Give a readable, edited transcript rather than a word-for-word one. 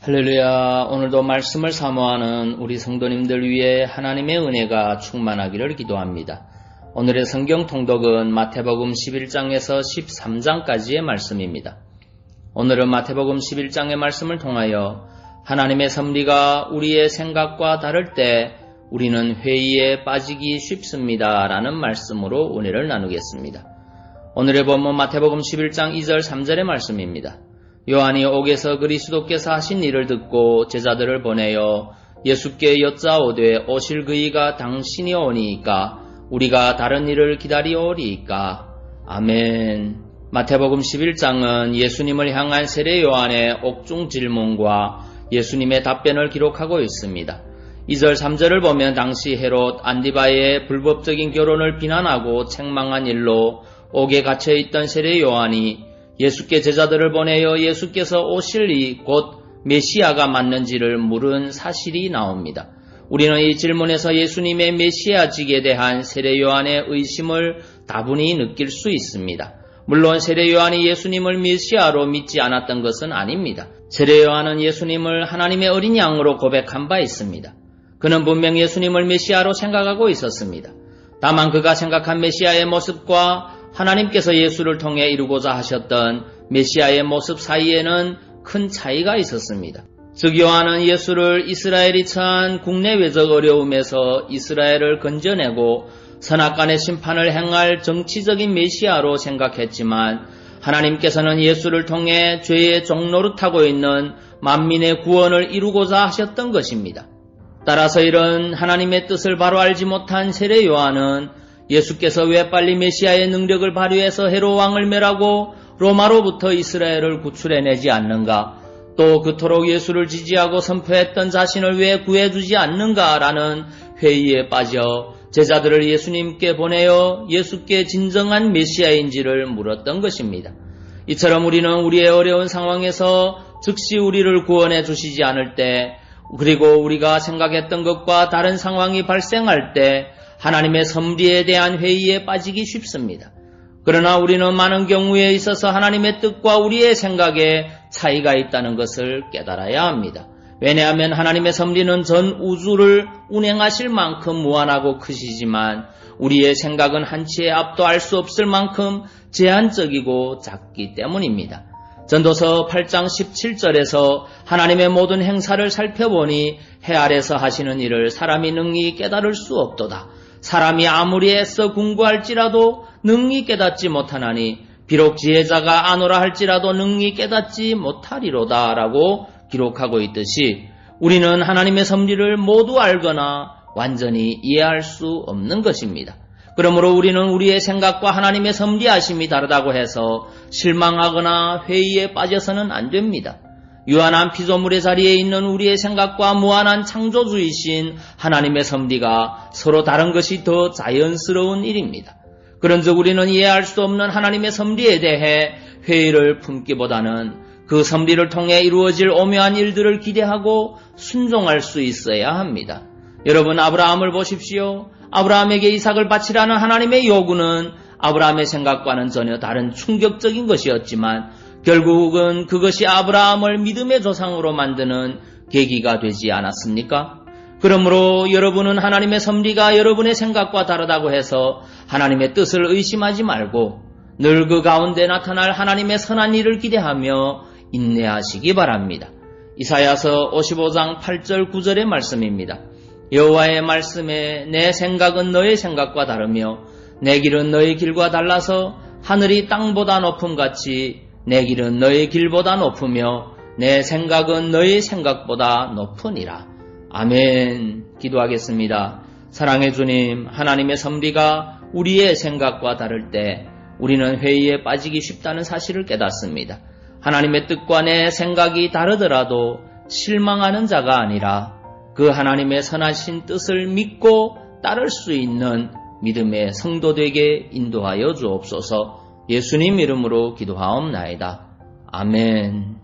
할렐루야. 오늘도 말씀을 사모하는 우리 성도님들 위해 하나님의 은혜가 충만하기를 기도합니다. 오늘의 성경 통독은 마태복음 11장에서 13장까지의 말씀입니다. 오늘은 마태복음 11장의 말씀을 통하여 하나님의 섭리가 우리의 생각과 다를 때 우리는 회의에 빠지기 쉽습니다 라는 말씀으로 은혜를 나누겠습니다. 오늘의 본문 마태복음 11장 2절 3절의 말씀입니다. 요한이 옥에서 그리스도께서 하신 일을 듣고 제자들을 보내어 예수께 여짜오되 오실 그이가 당신이 오니이까 우리가 다른 일을 기다리오리이까. 아멘. 마태복음 11장은 예수님을 향한 세례 요한의 옥중 질문과 예수님의 답변을 기록하고 있습니다. 2절 3절을 보면 당시 헤롯 안디바의 불법적인 결혼을 비난하고 책망한 일로 옥에 갇혀있던 세례 요한이 예수께 제자들을 보내어 예수께서 오실 이 곧 메시아가 맞는지를 물은 사실이 나옵니다. 우리는 이 질문에서 예수님의 메시아직에 대한 세례 요한의 의심을 다분히 느낄 수 있습니다. 물론 세례 요한이 예수님을 메시아로 믿지 않았던 것은 아닙니다. 세례 요한은 예수님을 하나님의 어린 양으로 고백한 바 있습니다. 그는 분명 예수님을 메시아로 생각하고 있었습니다. 다만 그가 생각한 메시아의 모습과 하나님께서 예수를 통해 이루고자 하셨던 메시아의 모습 사이에는 큰 차이가 있었습니다. 즉 요한은 예수를 이스라엘이 처한 국내외적 어려움에서 이스라엘을 건져내고 선악간의 심판을 행할 정치적인 메시아로 생각했지만 하나님께서는 예수를 통해 죄의 종노릇하고 있는 만민의 구원을 이루고자 하셨던 것입니다. 따라서 이런 하나님의 뜻을 바로 알지 못한 세례 요한은 예수께서 왜 빨리 메시아의 능력을 발휘해서 헤롯 왕을 멸하고 로마로부터 이스라엘을 구출해내지 않는가, 또 그토록 예수를 지지하고 선포했던 자신을 왜 구해주지 않는가라는 회의에 빠져 제자들을 예수님께 보내어 예수께 진정한 메시아인지를 물었던 것입니다. 이처럼 우리는 우리의 어려운 상황에서 즉시 우리를 구원해 주시지 않을 때, 그리고 우리가 생각했던 것과 다른 상황이 발생할 때 하나님의 섭리에 대한 회의에 빠지기 쉽습니다. 그러나 우리는 많은 경우에 있어서 하나님의 뜻과 우리의 생각에 차이가 있다는 것을 깨달아야 합니다. 왜냐하면 하나님의 섭리는 전 우주를 운행하실 만큼 무한하고 크시지만 우리의 생각은 한치의 앞도 알 수 없을 만큼 제한적이고 작기 때문입니다. 전도서 8장 17절에서 하나님의 모든 행사를 살펴보니 해 아래서 하시는 일을 사람이 능히 깨달을 수 없도다. 사람이 아무리 애써 궁구할지라도 능히 깨닫지 못하나니 비록 지혜자가 아노라 할지라도 능히 깨닫지 못하리로다 라고 기록하고 있듯이 우리는 하나님의 섭리를 모두 알거나 완전히 이해할 수 없는 것입니다. 그러므로 우리는 우리의 생각과 하나님의 섭리하심이 다르다고 해서 실망하거나 회의에 빠져서는 안 됩니다. 유한한 피조물의 자리에 있는 우리의 생각과 무한한 창조주이신 하나님의 섭리가 서로 다른 것이 더 자연스러운 일입니다. 그런즉 우리는 이해할 수 없는 하나님의 섭리에 대해 회의를 품기보다는 그 섭리를 통해 이루어질 오묘한 일들을 기대하고 순종할 수 있어야 합니다. 여러분, 아브라함을 보십시오. 아브라함에게 이삭을 바치라는 하나님의 요구는 아브라함의 생각과는 전혀 다른 충격적인 것이었지만 결국은 그것이 아브라함을 믿음의 조상으로 만드는 계기가 되지 않았습니까? 그러므로 여러분은 하나님의 섭리가 여러분의 생각과 다르다고 해서 하나님의 뜻을 의심하지 말고 늘 그 가운데 나타날 하나님의 선한 일을 기대하며 인내하시기 바랍니다. 이사야서 55장 8절 9절의 말씀입니다. 여호와의 말씀에 내 생각은 너의 생각과 다르며 내 길은 너의 길과 달라서 하늘이 땅보다 높음같이 내 길은 너의 길보다 높으며 내 생각은 너의 생각보다 높으니라. 아멘. 기도하겠습니다. 사랑의 주님, 하나님의 섭리가 우리의 생각과 다를 때 우리는 회의에 빠지기 쉽다는 사실을 깨닫습니다. 하나님의 뜻과 내 생각이 다르더라도 실망하는 자가 아니라 그 하나님의 선하신 뜻을 믿고 따를 수 있는 믿음의 성도 되게 인도하여 주옵소서. 예수님 이름으로 기도하옵나이다. 아멘.